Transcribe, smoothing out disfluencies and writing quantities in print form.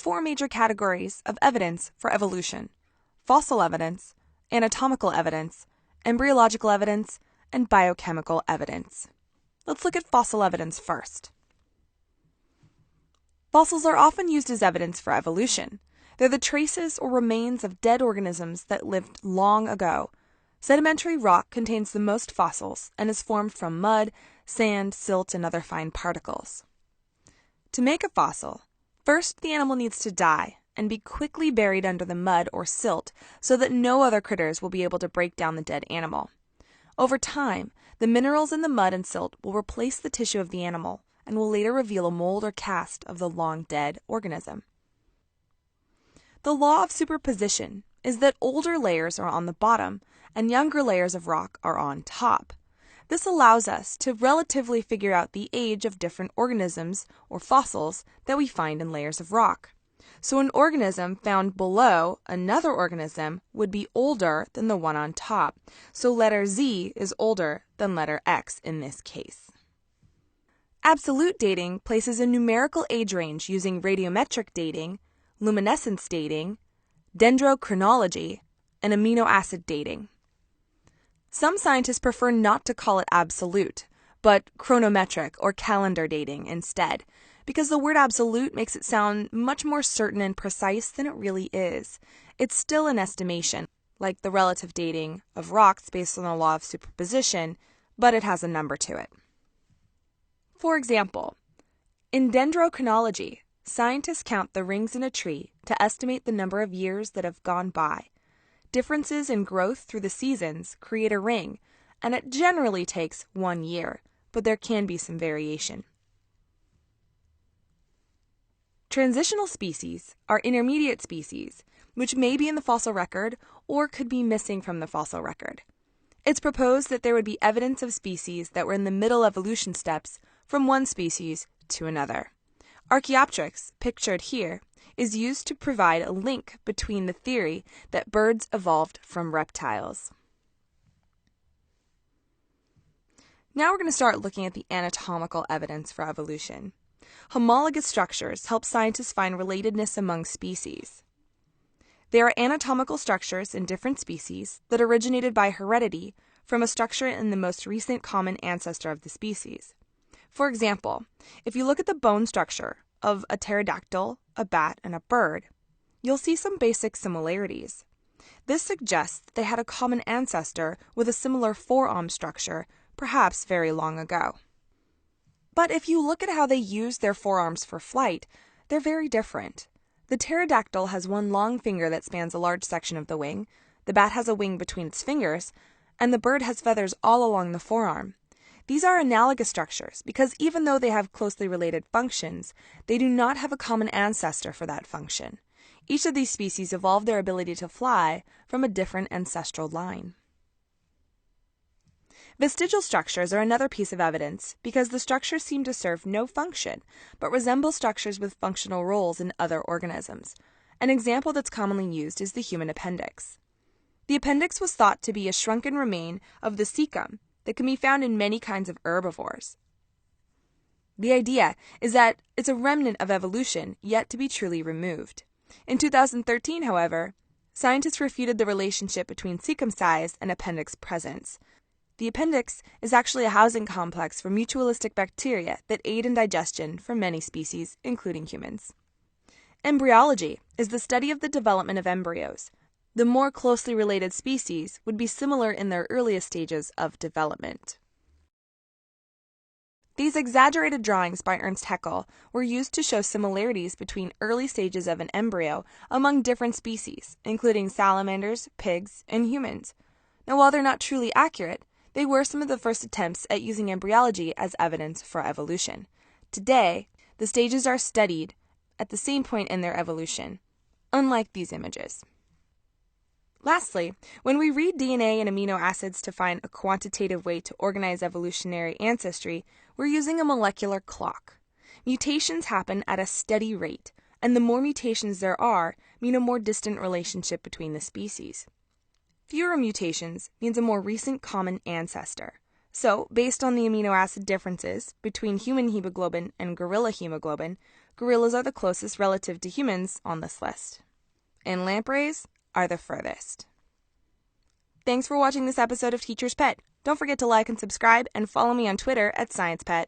four major categories of evidence for evolution: fossil evidence, anatomical evidence, embryological evidence, and biochemical evidence. Let's look at fossil evidence first. Fossils are often used as evidence for evolution. They're the traces or remains of dead organisms that lived long ago. Sedimentary rock contains the most fossils and is formed from mud, sand, silt, and other fine particles. To make a fossil, first the animal needs to die and be quickly buried under the mud or silt so that no other critters will be able to break down the dead animal. Over time, the minerals in the mud and silt will replace the tissue of the animal and will later reveal a mold or cast of the long-dead organism. The law of superposition is that older layers are on the bottom and younger layers of rock are on top. This allows us to relatively figure out the age of different organisms or fossils that we find in layers of rock. So an organism found below another organism would be older than the one on top. So letter Z is older than letter X in this case. Absolute dating places a numerical age range using radiometric dating, luminescence dating, dendrochronology, and amino acid dating. Some scientists prefer not to call it absolute, but chronometric or calendar dating instead, because the word absolute makes it sound much more certain and precise than it really is. It's still an estimation, like the relative dating of rocks based on the law of superposition, but it has a number to it. For example, in dendrochronology, scientists count the rings in a tree to estimate the number of years that have gone by. Differences in growth through the seasons create a ring, and it generally takes 1 year, but there can be some variation. Transitional species are intermediate species, which may be in the fossil record or could be missing from the fossil record. It's proposed that there would be evidence of species that were in the middle evolution steps from one species to another. Archaeopteryx, pictured here, is used to provide a link between the theory that birds evolved from reptiles. Now we're going to start looking at the anatomical evidence for evolution. Homologous structures help scientists find relatedness among species. There are anatomical structures in different species that originated by heredity from a structure in the most recent common ancestor of the species. For example, if you look at the bone structure of a pterodactyl, a bat, and a bird, you'll see some basic similarities. This suggests that they had a common ancestor with a similar forearm structure, perhaps very long ago. But if you look at how they use their forearms for flight, they're very different. The pterodactyl has one long finger that spans a large section of the wing, the bat has a wing between its fingers, and the bird has feathers all along the forearm. These are analogous structures because even though they have closely related functions, they do not have a common ancestor for that function. Each of these species evolved their ability to fly from a different ancestral line. Vestigial structures are another piece of evidence because the structures seem to serve no function, but resemble structures with functional roles in other organisms. An example that's commonly used is the human appendix. The appendix was thought to be a shrunken remain of the cecum that can be found in many kinds of herbivores. The idea is that it's a remnant of evolution yet to be truly removed. In 2013, however, scientists refuted the relationship between cecum size and appendix presence. The appendix is actually a housing complex for mutualistic bacteria that aid in digestion for many species, including humans. Embryology is the study of the development of embryos. The more closely related species would be similar in their earliest stages of development. These exaggerated drawings by Ernst Haeckel were used to show similarities between early stages of an embryo among different species, including salamanders, pigs, and humans. Now, while they're not truly accurate, they were some of the first attempts at using embryology as evidence for evolution. Today, the stages are studied at the same point in their evolution, unlike these images. Lastly, when we read DNA and amino acids to find a quantitative way to organize evolutionary ancestry, we're using a molecular clock. Mutations happen at a steady rate, and the more mutations there are mean a more distant relationship between the species. Fewer mutations means a more recent common ancestor. So, based on the amino acid differences between human hemoglobin and gorilla hemoglobin, gorillas are the closest relative to humans on this list. And lampreys are the furthest. Thanks for watching this episode of Teacher's Pet. Don't forget to like and subscribe and follow me on Twitter @SciencePet.